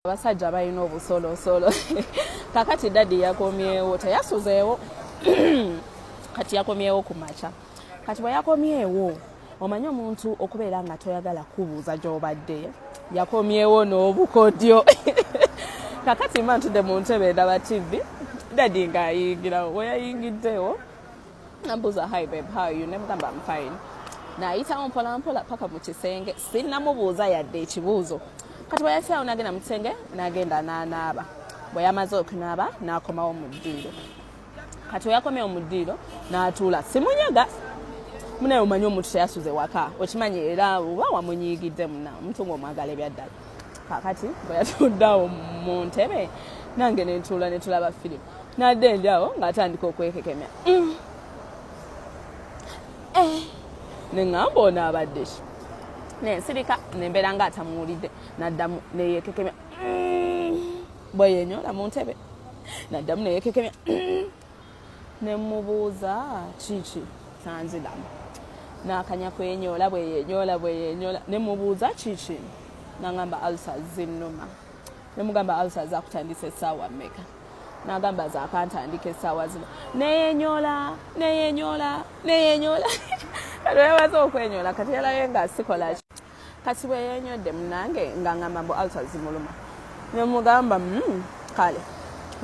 Abasajja balina obusolo. Kakati daddy yakomyewo teyasuzeewo. Kati yakomyewo ku makya. Kati bwe yakomyewo omanyi omuntu okubeera nga toyagala kubuuza gy'obadde yakomyewo n'obukodyo. Kakati mba ntudde mu ntebe ndaba TV daddy ng'ayingirawo. We yayingiddewo nambuuza hi babe, how are you? Ne mugamba I'm fine. N'ayitawo mpola mpola paka mu kisenge sinnamubuuza yadde ekibuuzo. Kati bwe yasaawo n'agenda mu kisenge n'agenda n'anaaba. Bwe yamaze okunaaba n'akomawo mu ddiiro. Kati we yakomyewo mu ddiiro n'atuula simunyaga. Munaye omanyi omuntu teyasuze waka. Okimanyi era oba wamunyiigidde muna omuntu ng'omwagala ebyaddala. Kakati bwe yatuddeawo mu ntebe nange ne ntuula ne tulaba firimu. N'adda enjawo ng'atandika okwekekemya. Ne ŋŋamba ono abadde ki? Nensirika nembeera ng'atamuwulidde n'addamu ne yeekekemya. Bwe yenyola mu ntebe n'addamu ne yeekekemya. Ne mmubuuza kiki tanziramu. N'akanya kwenyola bwe yenyola ne mmubuuza kiki. N'agamba ulcers zinnuma. Ne mugamba ulcers zakutandisa essaawa mmeka? N'agamba zaakantandika essaawa zino. Ne yenyola. Kati yamaze okwenyola kati yalabe nga sikola ki. Kati bwe yenyodde munange ng'angamba mbu ulcers zimuluma. Ne mugamba kale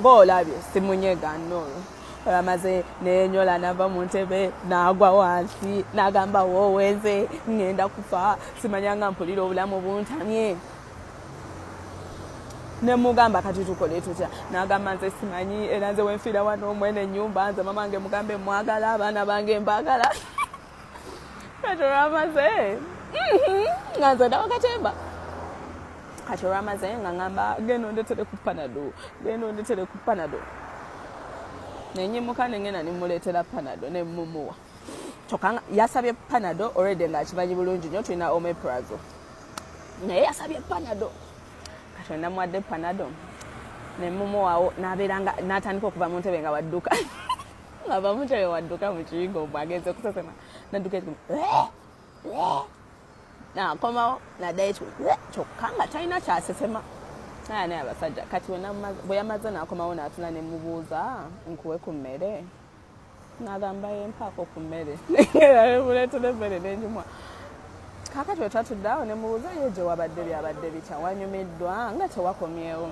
ng'olabye simunyega nnolo. Amaze nenyola n'ava mu ntebe n'agwa wansi n'agamba wooweze ngenda kufa simanyanga mpulira obulamu buntamye. Ne mugamba kati tukole tutya? N'agamba nze simanyi era nze wenfiira wano mwene ennyumba nze mamange mugambe mwagala abaana bange mbagala. Kati olwamaze nga nze ndawa katemba. Kati olwamaze nga ngamba genda ondetere ku panado. Nenyimuka nengena nimuleetera panado ne mumuwa. Kyokka yasabye panado already ng'akimanyi bulungi nnyo tulina omeprazole. Naye yasabye panado. Kati namuwadde panado ne mumuwawo n'abeera nga n'atandika okuva mu ntebe nga wadduka. Ng'ava mu ntebe wadduka mu kiyingo omwo agenze kusesema. N'adduka n'akomawo n'addayo kyokka nga talina kyasesema. Naye naye abasajja kati bwe yamaze n'akomawo n'atula ne mubuuza nkuwe ku mmere. N'agamba yempaako ku mmere. Muleetera emmere n'engimuwa. Kaakati bwe twatudde awo ne mubuuza ye gye wabadde byabadde bitya wanyumiddwa nga tewakomyewo.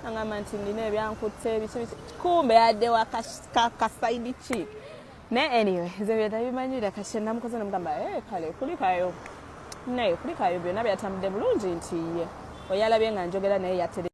N'agamba nti nina ebyankutte biki kumbe yadde wa kasaidi ki. Naye anyway nze bye tabimanyira kati namukoze namugamba kale kulikayo. Naye kulikayo byonna byatambudde bulungi nti ye. Oyalabye nga njogera naye yatere